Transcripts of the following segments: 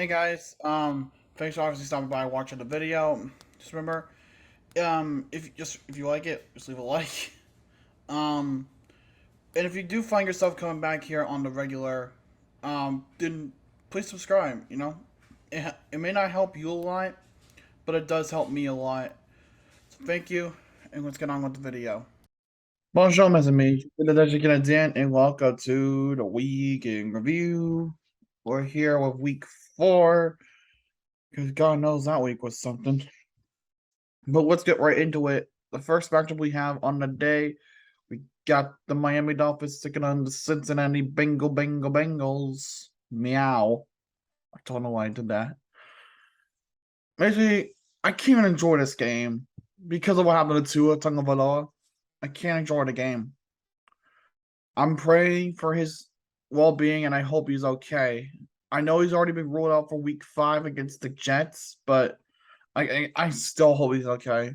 Hey guys, thanks for obviously stopping by and watching the video. Just remember, if you like it, just leave a like. Um, and if you do find yourself coming back here on the regular, then please subscribe. It may not help you a lot, but it does help me a lot. So thank you, and let's get on with the video. Bonjour, mes amis. C'est le Dutch Canadien, and welcome to the week in review. We're here with week 4. Because God knows that week was something. But let's get right into it. The first matchup we have on the day, we got the Miami Dolphins taking on the Cincinnati Bengals. Meow. I don't know why I did that. Basically, I can't even enjoy this game because of what happened to Tua Tagovailoa. I can't enjoy the game. I'm praying for his well-being, and I hope he's okay. I know he's already been ruled out for Week 5 against the Jets, but I still hope he's okay.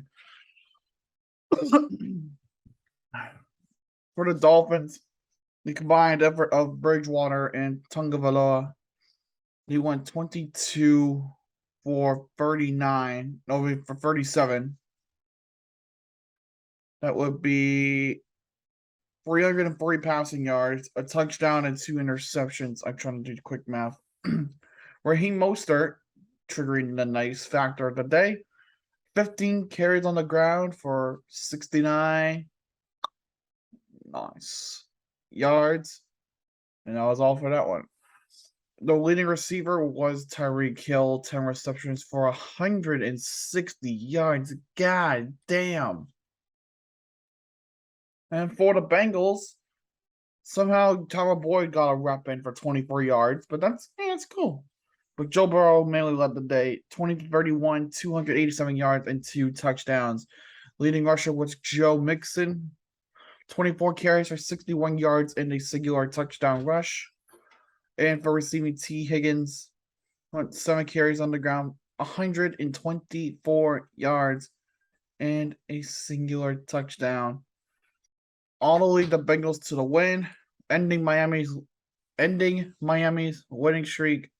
For the Dolphins, the combined effort of Bridgewater and Tagovailoa, he went 22 for 39, no, for 37. That would be 303 passing yards, a touchdown, and 2 interceptions. I'm trying to do quick math. Raheem Mostert, triggering the nice factor of the day, 15 carries on the ground for 69 nice yards. And that was all for that one. The leading receiver was Tyreek Hill, 10 receptions for 160 yards. God damn. And for the Bengals, somehow Tyler Boyd got a rep in for 24 yards, but that's cool. But Joe Burrow mainly led the day, 20-31, 287 yards, and 2 touchdowns. Leading rusher was Joe Mixon, 24 carries for 61 yards and a singular touchdown rush. And for receiving, T. Higgins, 7 carries on the ground, 124 yards, and a singular touchdown. All to lead the Bengals to the win, ending Miami's winning streak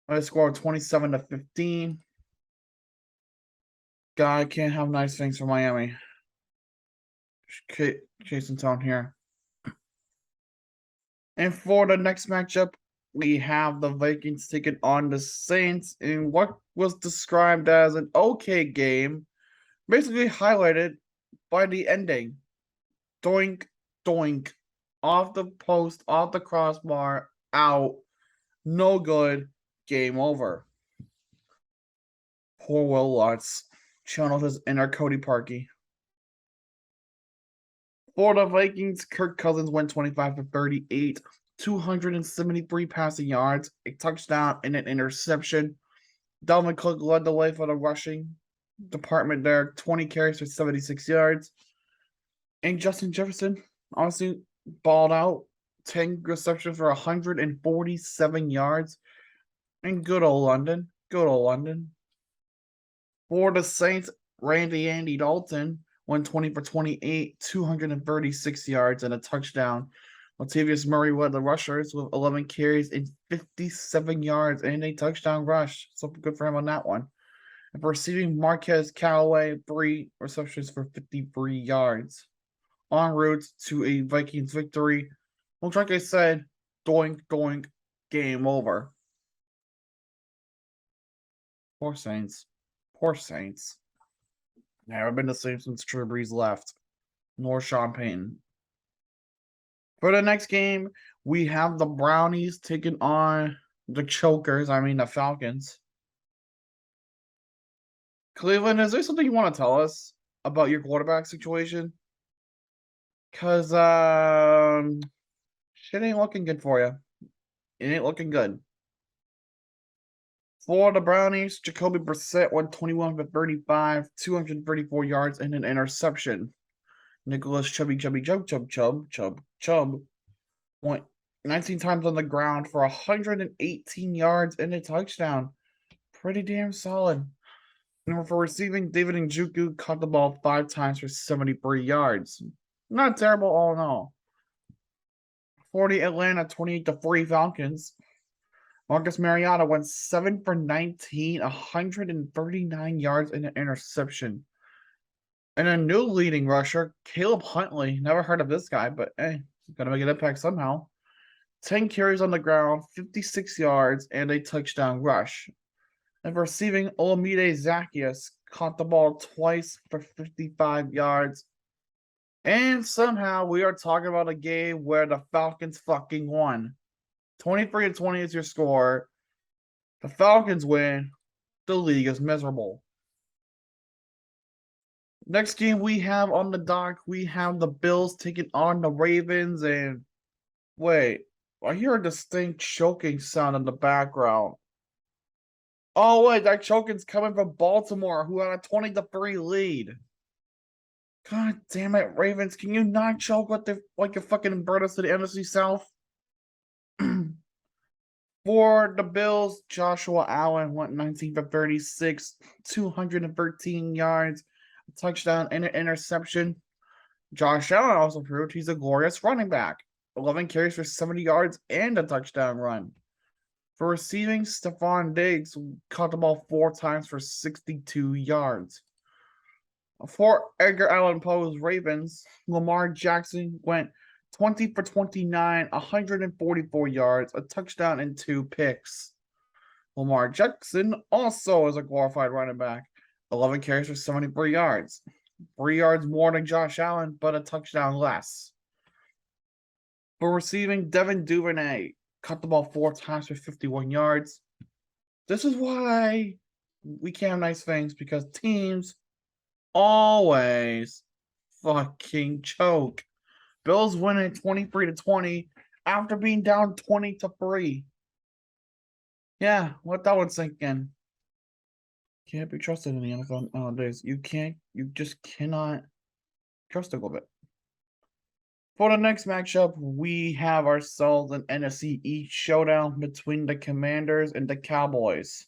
by a score of 27-15. God can't have nice things for Miami. Jason Town here. And for the next matchup, we have the Vikings taking on the Saints in what was described as an okay game, basically highlighted by the ending. Doink, doink, off the post, off the crossbar, out, no good, game over. Poor Will Lutz channeled his inner Cody Parkey. For the Vikings, Kirk Cousins went 25 for 38, 273 passing yards, a touchdown, and an interception. Dalvin Cook led the way for the rushing department there, 20 carries for 76 yards. And Justin Jefferson honestly balled out, 10 receptions for 147 yards. And good old London. For the Saints, Andy Dalton went 20 for 28, 236 yards, and a touchdown. Latavius Murray led the rushers with 11 carries and 57 yards and a touchdown rush. So good for him on that one. And for receiving, Marquez Callaway, 3 receptions for 53 yards. En route to a Vikings victory. Well, like I said, doink, doink, game over. Poor Saints. Never been the same since Drew Brees left, nor Sean Payton. For the next game, we have the Brownies taking on the the Falcons. Cleveland, is there something you want to tell us about your quarterback situation? Because shit ain't looking good for you. It ain't looking good. For the Brownies, Jacoby Brissett went 21 for 35, 234 yards, and an interception. Nicholas Chubb went 19 times on the ground for 118 yards and a touchdown. Pretty damn solid. And for receiving, David Njoku caught the ball 5 times for 73 yards. Not terrible all in all. For the Atlanta 28-3 Falcons, Marcus Mariota went 7 for 19, 139 yards and an interception. And a new leading rusher, Caleb Huntley. Never heard of this guy, but hey, he's gonna make an impact somehow. 10 carries on the ground, 56 yards, and a touchdown rush. And for receiving, Olamide Zacchaeus caught the ball twice for 55 yards. And somehow we are talking about a game where the Falcons fucking won. 23-20 is your score. The Falcons win. The league is miserable. Next game we have on the dock, we have the Bills taking on the Ravens. And wait, I hear a distinct choking sound in the background. Oh wait, that choking's coming from Baltimore, who had a 20-3 lead. God damn it, Ravens! Can you not choke with the like you fucking brought us to the NFC South? For the Bills, Joshua Allen went 19 for 36, 213 yards, a touchdown, and an interception. Josh Allen also proved he's a glorious running back. 11 carries for 70 yards and a touchdown run. For receiving, Stephon Diggs caught the ball 4 times for 62 yards. For Edgar Allan Poe's Ravens, Lamar Jackson went 20 for 29, 144 yards, a touchdown, and 2 picks. Lamar Jackson also is a glorified running back. 11 carries for 73 yards. 3 yards more than Josh Allen, but a touchdown less. For receiving, Devin Duvernay caught the ball 4 times for 51 yards. This is why we can't have nice things, because teams always fucking choke. Bills winning 23-20 after being down 20-3. Yeah, let that one sink in. Can't be trusted in the NFL nowadays. You just cannot trust a little bit. For the next matchup, we have ourselves an NFC East showdown between the Commanders and the Cowboys.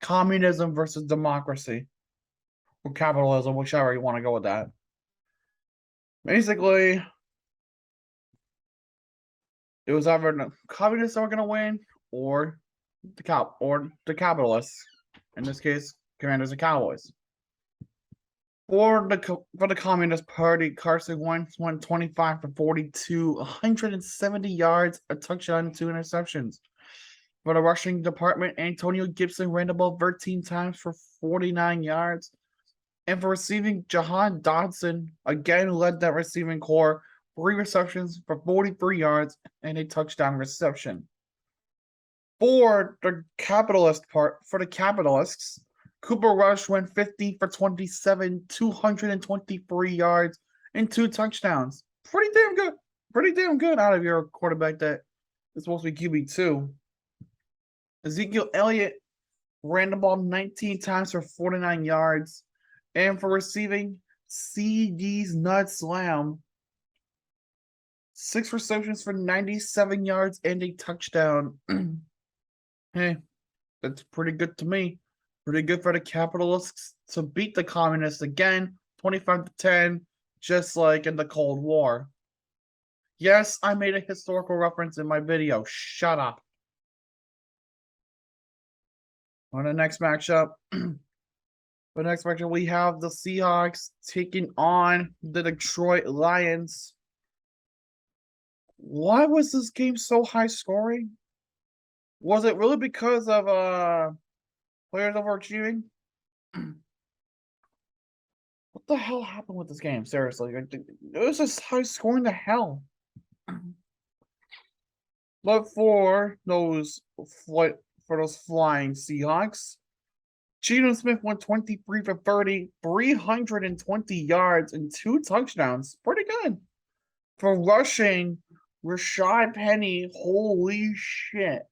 Communism versus democracy. Or capitalism, whichever you want to go with that. Basically, it was either the communists are going to win or the capitalists. In this case, Commanders and Cowboys. For the Communist Party, Carson Wentz went 25 for 42, 170 yards, a touchdown, and 2 interceptions. For the rushing department, Antonio Gibson ran the ball 13 times for 49 yards. And for receiving, Jahan Dodson again led that receiving core, 3 receptions for 43 yards and a touchdown reception. For the capitalists, Cooper Rush went 50 for 27, 223 yards, and 2 touchdowns. Pretty damn good. Pretty damn good out of your quarterback that is supposed to be QB2. Ezekiel Elliott ran the ball 19 times for 49 yards. And for receiving, CD's Nuts Lamb, 6 receptions for 97 yards and a touchdown. Hey, that's pretty good to me. Pretty good for the capitalists to beat the communists again, 25-10, just like in the Cold War. Yes, I made a historical reference in my video. Shut up. On the next matchup, we have the Seahawks taking on the Detroit Lions. Why was this game so high scoring? Was it really because of players overachieving? What the hell happened with this game? Seriously, it was just high scoring the hell. But for those flying Seahawks, Geno Smith went 23 for 30, 320 yards, and 2 touchdowns. Pretty good. For rushing, Rashad Penny, holy shit.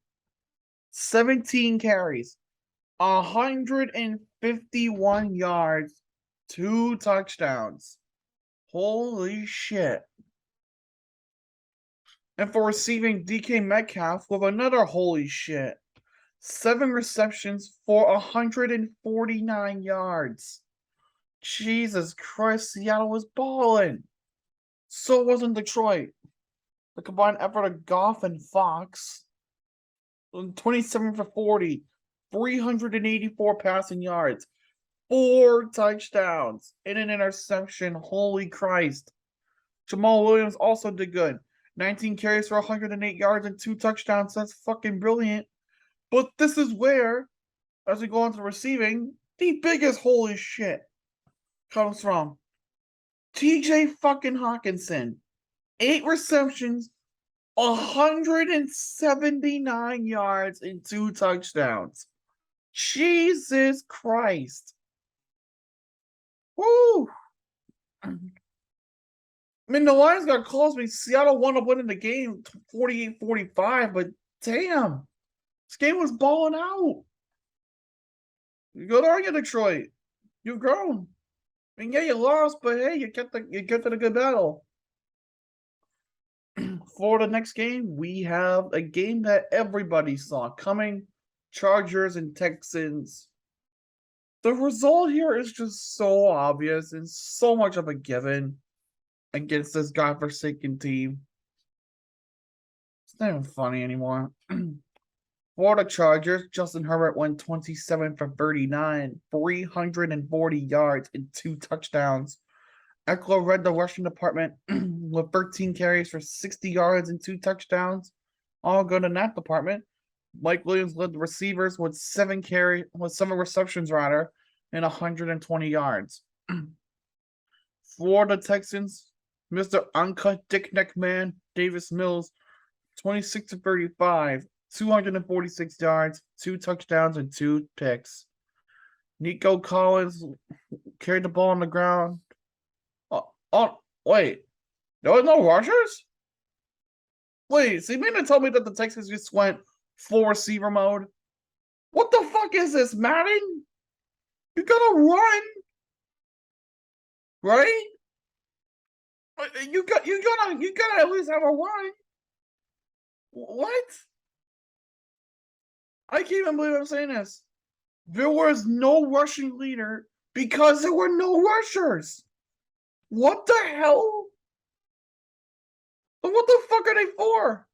17 carries, 151 yards, 2 touchdowns. Holy shit. And for receiving, DK Metcalf with another holy shit. 7 receptions for 149 yards. Jesus Christ, Seattle was balling. So wasn't Detroit. The combined effort of Goff and Fox 27 for 40, 384 passing yards, 4 touchdowns, and an interception. Holy Christ. Jamal Williams also did good. 19 carries for 108 yards and 2 touchdowns. That's fucking brilliant. But this is where, as we go on to receiving, the biggest holy shit comes from TJ fucking Hawkinson. 8 receptions, 179 yards, and 2 touchdowns. Jesus Christ. Woo! I mean, the Lions got close. I mean, Seattle wound up winning the game 48-45, but damn, this game was balling out. You go there, Detroit. You've grown. I mean, yeah, you lost, but hey, you kept a good battle. For the next game, we have a game that everybody saw coming: Chargers and Texans. The result here is just so obvious and so much of a given against this godforsaken team. It's not even funny anymore. For the Chargers, Justin Herbert went 27 for 39, 340 yards, and 2 touchdowns. Eckler led the rushing department with 13 carries for 60 yards and 2 touchdowns. All good in that department. Mike Williams led the receivers with 7 receptions rather, and 120 yards. For the Texans, Mr. Uncut Dick Neck Man, Davis Mills, 26 to 35, 246 yards, 2 touchdowns, and 2 picks. Nico Collins carried the ball on the ground. Wait, there was no rushers? Wait, so you mean to tell me that the Texans just went full receiver mode? What the fuck is this, Madden? You gotta run, right? You gotta at least have a run. What? I can't even believe I'm saying this. There was no rushing leader because there were no rushers. What the hell? What the fuck are they for?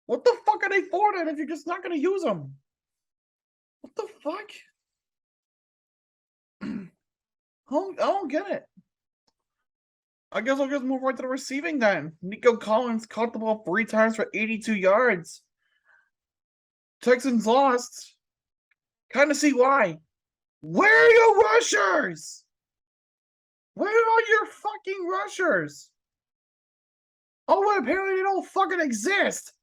What the fuck are they for then if you're just not gonna use them? What the fuck? I don't get it. I guess I'll just move right to the receiving then. Nico Collins caught the ball 3 times for 82 yards. Texans lost. Kind of see why. Where are your rushers? Where are your fucking rushers? Oh, well, apparently they don't fucking exist.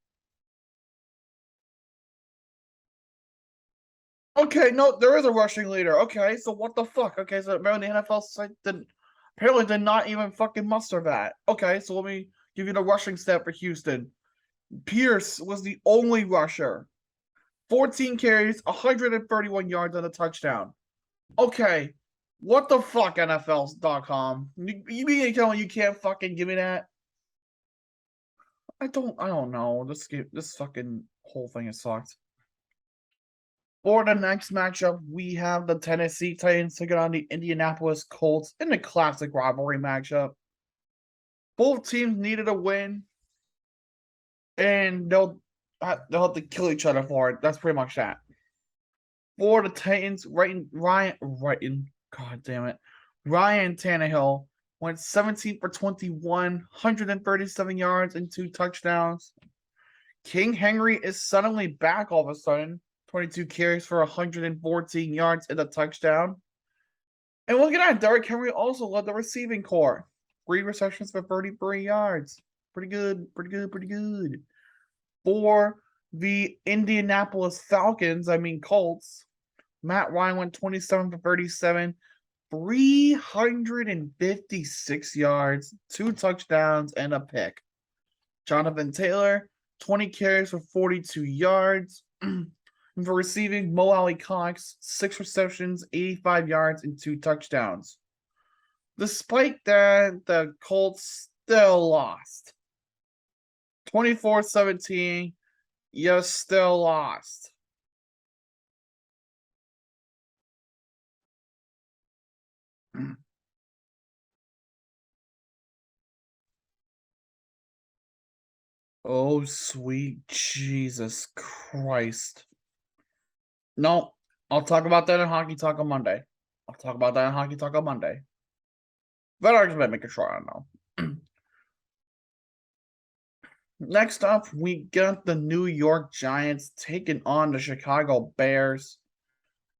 Okay, no, there is a rushing leader. Okay, so what the fuck? Okay, so apparently the NFL site apparently did not even fucking muster that. Okay, so let me give you the rushing stat for Houston. Pierce was the only rusher. 14 carries, 131 yards and a touchdown. Okay, what the fuck, NFL.com? You mean to tell me you can't fucking give me that? I don't know. This fucking whole thing is sucked. For the next matchup, we have the Tennessee Titans taking on the Indianapolis Colts in the classic rivalry matchup. Both teams needed a win, and they'll have to kill each other for it. That's pretty much that. For the Titans, God damn it, Ryan Tannehill went 17 for 21, 137 yards and 2 touchdowns. King Henry is suddenly back all of a sudden. 22 carries for 114 yards and a touchdown. And look at that, Derrick Henry also led the receiving corps. 3 receptions for 33 yards. Pretty good. For the Indianapolis Colts, Matt Ryan went 27 for 37, 356 yards, 2 touchdowns, and a pick. Jonathan Taylor, 20 carries for 42 yards. And for receiving, Mo Alley Cox, 6 receptions, 85 yards, and 2 touchdowns. Despite that, the Colts still lost. 24-17, you still lost. Oh, sweet Jesus Christ. No, I'll talk about that in Hockey Talk on Monday. I'll talk about that in Hockey Talk on Monday. But I just make sure I know. Next up, we got the New York Giants taking on the Chicago Bears.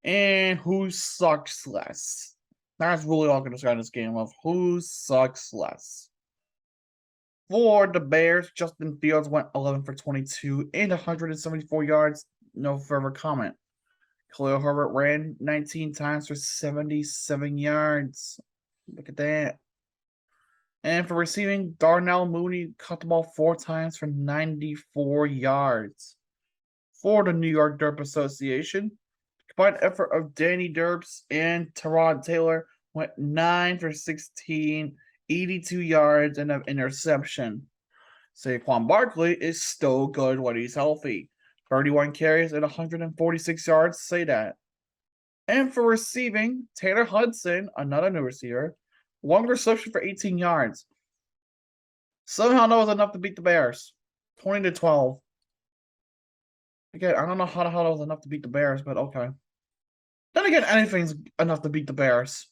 And who sucks less? That's really all I'm going to say in this game of who sucks less. For the Bears, Justin Fields went 11 for 22 and 174 yards. No further comment. Khalil Herbert ran 19 times for 77 yards. Look at that. And for receiving, Darnell Mooney caught the ball 4 times for 94 yards. For the New York Derp Association, combined effort of Danny Derps and Tyrod Taylor went 9 for 16, 82 yards, and an interception. Saquon Barkley is still good when he's healthy. 31 carries and 146 yards, say that. And for receiving, Taylor Hudson, another new receiver, 1 reception for 18 yards. Somehow that was enough to beat the Bears. 20-12. Again, I don't know how the hell that was enough to beat the Bears, but okay. Then again, anything's enough to beat the Bears.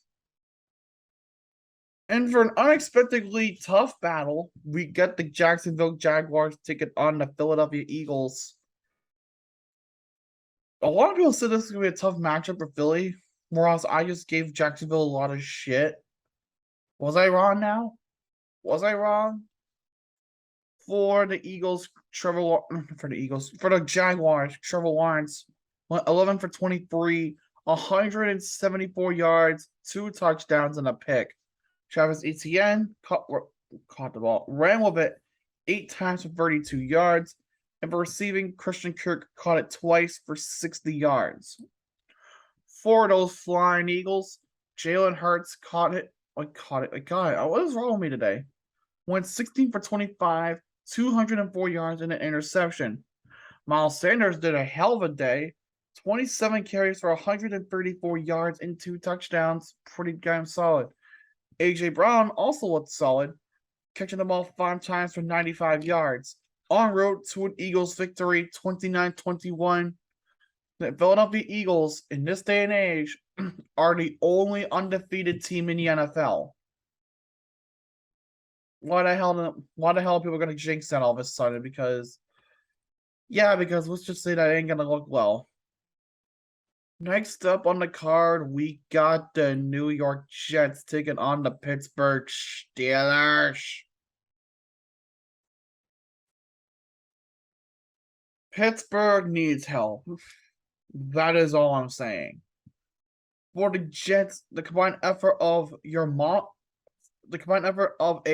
And for an unexpectedly tough battle, we get the Jacksonville Jaguars taking on the Philadelphia Eagles. A lot of people said this is going to be a tough matchup for Philly, whereas I just gave Jacksonville a lot of shit. Was I wrong now? Was I wrong? For the Eagles, for the Jaguars, Trevor Lawrence went 11 for 23, 174 yards, 2 touchdowns, and a pick. Travis Etienne caught the ball, ran with it 8 times for 32 yards, and for receiving, Christian Kirk caught it twice for 60 yards. For those flying Eagles, Jalen Hurts caught it. God, what is wrong with me today? Went 16 for 25, 204 yards, and an interception. Miles Sanders did a hell of a day. 27 carries for 134 yards and 2 touchdowns. Pretty damn solid. A.J. Brown also looked solid, catching the ball 5 times for 95 yards. En route to an Eagles victory, 29-21. The Philadelphia Eagles, in this day and age, are the only undefeated team in the NFL. Why the hell are people going to jinx that all of a sudden? Because let's just say that ain't going to look well. Next up on the card, we got the New York Jets taking on the Pittsburgh Steelers. Pittsburgh needs help. That is all I'm saying. For the Jets, the combined effort of a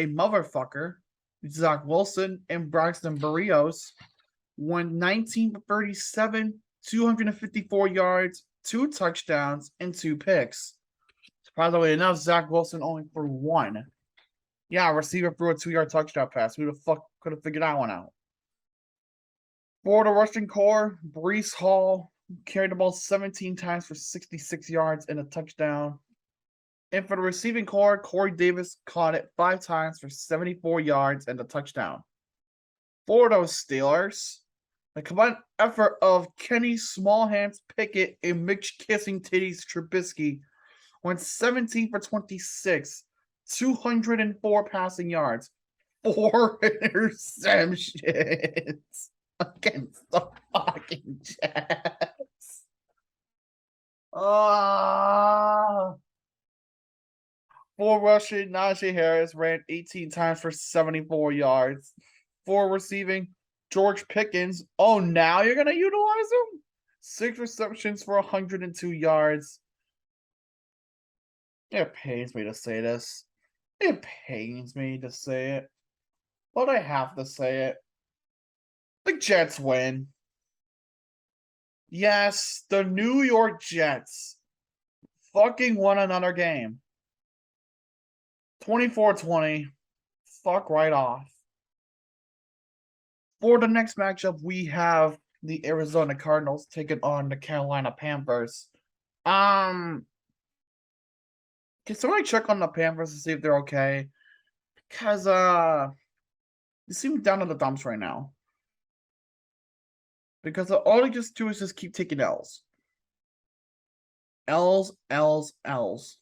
motherfucker, Zach Wilson and Braxton Berrios, went 19 for 37, 254 yards, 2 touchdowns, and 2 picks. Surprisingly enough, Zach Wilson only threw 1. Yeah, receiver threw a 2-yard touchdown pass. Who the fuck could have figured that one out? For the rushing core, Breece Hall carried the ball 17 times for 66 yards and a touchdown. And for the receiving core, Corey Davis caught it 5 times for 74 yards and a touchdown. For those Steelers, the combined effort of Kenny Smallhands Pickett and Mitch Kissing Titties Trubisky went 17 for 26, 204 passing yards, 4 interceptions against the fucking Jets. For rushing, Najee Harris ran 18 times for 74 yards. For receiving, George Pickens. Oh, now you're going to utilize him? 6 receptions for 102 yards. It pains me to say this. It pains me to say it. But I have to say it. The Jets win. Yes, the New York Jets fucking won another game. 24-20. Fuck right off. For the next matchup, we have the Arizona Cardinals taking on the Carolina Panthers. Can somebody check on the Panthers to see if they're okay? Because They seem down in the dumps right now. Because all they just do is just keep taking L's. L's, L's, L's.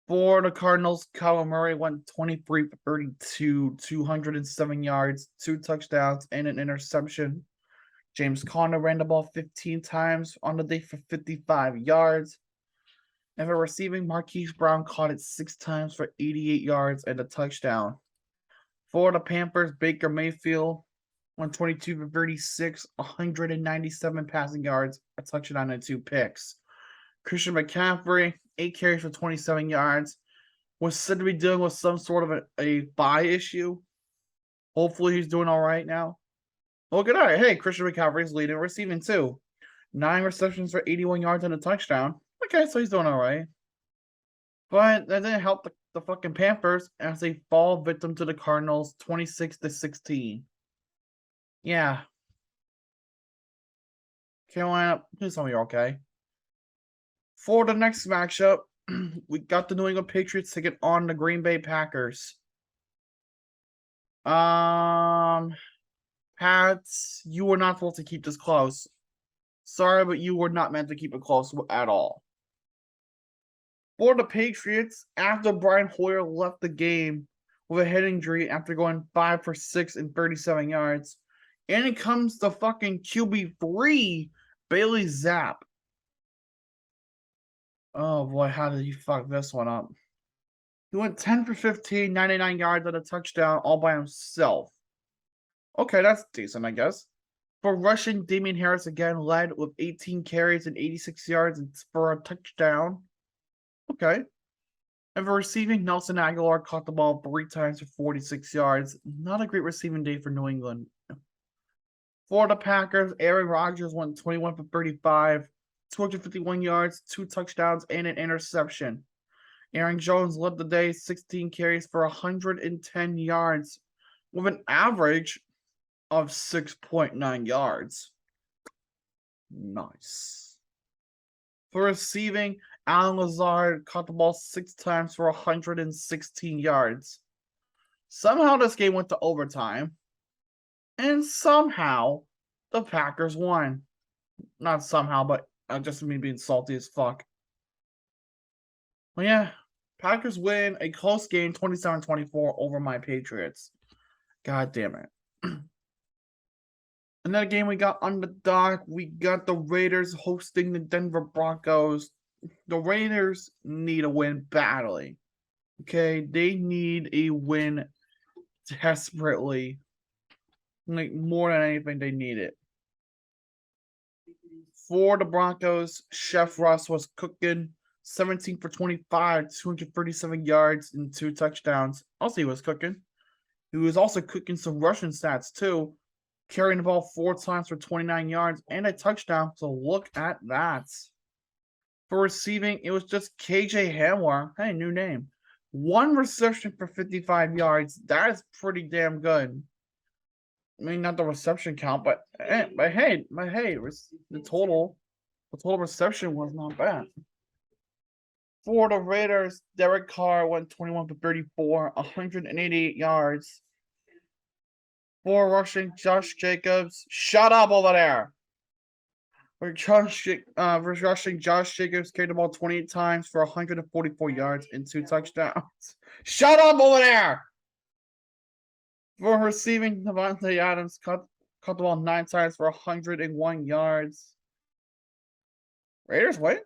For the Cardinals, Kyler Murray went 23 for 32, 207 yards, 2 touchdowns, and an interception. James Conner ran the ball 15 times on the day for 55 yards. And for receiving, Marquise Brown caught it 6 times for 88 yards and a touchdown. For the Panthers, Baker Mayfield went 22 for 36, 197 passing yards, a touchdown, and 2 picks. Christian McCaffrey, 8 carries for 27 yards, was said to be dealing with some sort of a bye issue. Hopefully he's doing all right now. Well, good night. Hey, Christian McCaffrey's leading receiving too. 9 receptions for 81 yards and a touchdown. Okay, so he's doing all right. But that didn't help the fucking Panthers as they fall victim to the Cardinals 26-16. Yeah. Carolina, please tell me you're okay. For the next matchup, we got the New England Patriots taking on the Green Bay Packers. Pats, you were not supposed to keep this close. Sorry, but you were not meant to keep it close at all. For the Patriots, after Brian Hoyer left the game with a head injury after going 5 for 6 and 37 yards, and it comes to fucking QB3, Bailey Zapp. Oh boy, how did he fuck this one up? He went 10 for 15, 99 yards and a touchdown all by himself. Okay, that's decent, I guess. For rushing, Damian Harris again led with 18 carries and 86 yards for a touchdown. Okay. And for receiving, Nelson Aguilar caught the ball 3 times for 46 yards. Not a great receiving day for New England. For the Packers, Aaron Rodgers went 21 for 35, 251 yards, 2 touchdowns, and an interception. Aaron Jones led the day, 16 carries for 110 yards, with an average of 6.9 yards. Nice. For receiving, Alan Lazard caught the ball 6 times for 116 yards. Somehow this game went to overtime, and somehow the Packers won. Not somehow, but just me being salty as fuck. Well, yeah, Packers win a close game, 27-24 over my Patriots. God damn it. Another game we got on the dock, we got the Raiders hosting the Denver Broncos. The Raiders need a win badly. Okay, they need a win desperately. Like, more than anything, they need it. For the Broncos, Chef Russ was cooking 17 for 25, 237 yards, and 2 touchdowns. Also, he was cooking. He was also cooking some rushing stats, too. Carrying the ball 4 times for 29 yards and a touchdown. So look at that. For receiving, it was just KJ Hamler. Hey, new name. 1 reception for 55 yards. That is pretty damn good. I mean, not the reception count, but hey, the total reception was not bad. For the Raiders, Derek Carr went 21 for 34, 188 yards. For rushing, Josh Jacobs. Shut up over there. For rushing, Josh Jacobs carried the ball 28 times for 144 yards and 2 touchdowns. Shut up over there. For receiving, Devontae Adams caught the ball 9 times for 101 yards. Raiders win?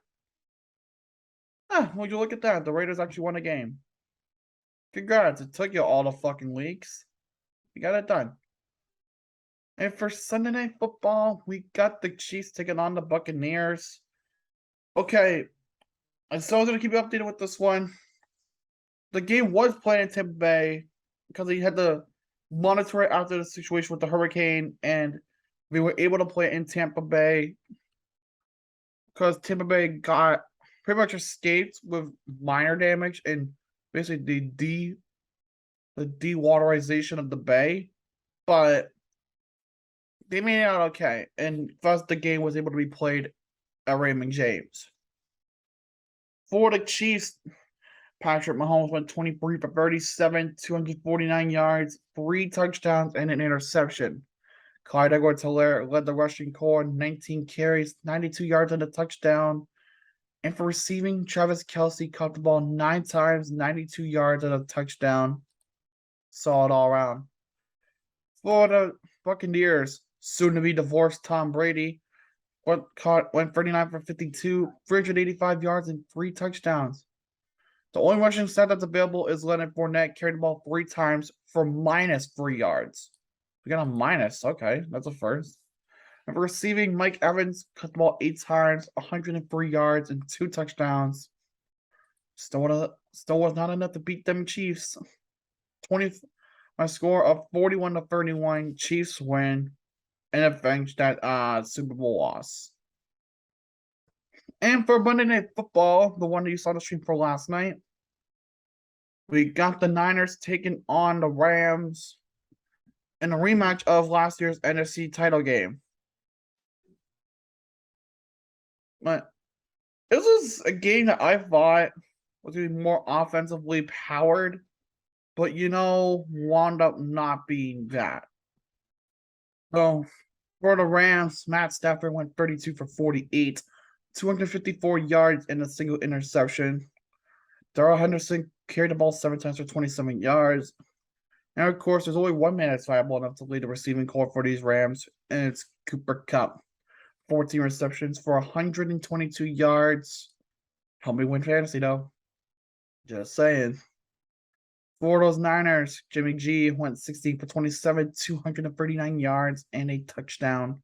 Would you look at that? The Raiders actually won a game. Congrats. It took you all the fucking weeks. You got it done. And for Sunday Night Football, we got the Chiefs taking on the Buccaneers. Okay, I'm still going to keep you updated with this one. The game was played in Tampa Bay because they had to monitor it after the situation with the hurricane, and we were able to play it in Tampa Bay because Tampa Bay got pretty much escaped with minor damage and basically the dewaterization of the bay, but they made it out okay, and thus the game was able to be played at Raymond James. For the Chiefs, Patrick Mahomes went 23 for 37, 249 yards, 3 touchdowns, and an interception. Clyde Edwards-Helaire led the rushing corps, 19 carries, 92 yards and a touchdown. And for receiving, Travis Kelce caught the ball 9 times, 92 yards and a touchdown. Solid all around. For the Buccaneers, soon to be divorced Tom Brady went 39 for 52, 385 yards and 3 touchdowns. The only rushing stat that's available is Leonard Fournette carried the ball 3 times for -3 yards. We got a minus. Okay, that's a first. And for receiving, Mike Evans caught the ball 8 times, 103 yards and 2 touchdowns. Still was not enough to beat them Chiefs. My score of 41-31. Chiefs win and avenge that Super Bowl loss. And for Monday Night Football, the one that you saw the stream for last night, we got the Niners taking on the Rams in a rematch of last year's NFC title game. But this was a game that I thought was going to be more offensively powered, but wound up not being that. So for the Rams, Matt Stafford went 32 for 48, 254 yards and a single interception. Darrell Henderson carried the ball 7 times for 27 yards. And of course, there's only one man that's viable enough to lead the receiving corps for these Rams, and it's Cooper Kupp. 14 receptions for 122 yards. Help me win fantasy, though. Just saying. For those Niners, Jimmy G went 16 for 27, 239 yards, and a touchdown.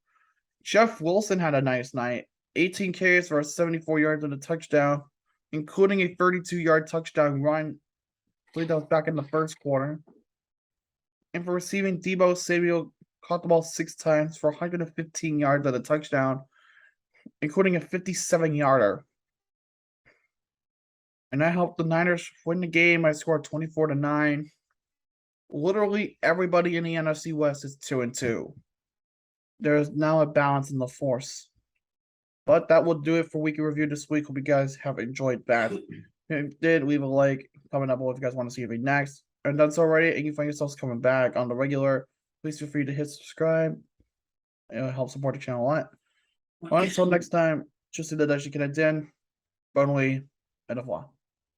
Jeff Wilson had a nice night. 18 carries for 74 yards and a touchdown, including a 32-yard touchdown run. I believe that was back in the first quarter. And for receiving, Deebo Samuel caught the ball 6 times for 115 yards and a touchdown, including a 57-yarder. And that helped the Niners win the game. I scored 24-9. Literally everybody in the NFC West is 2-2. There is now a balance in the force. But that will do it for Weekly Review this week. Hope you guys have enjoyed that. If you did, leave a like, comment down below if you guys want to see me next. And that's already, and you find yourselves coming back on the regular, please feel free to hit subscribe. It'll help support the channel a lot. Well, until next time, just do the dash you can attend. Bonne nuit, et au revoir.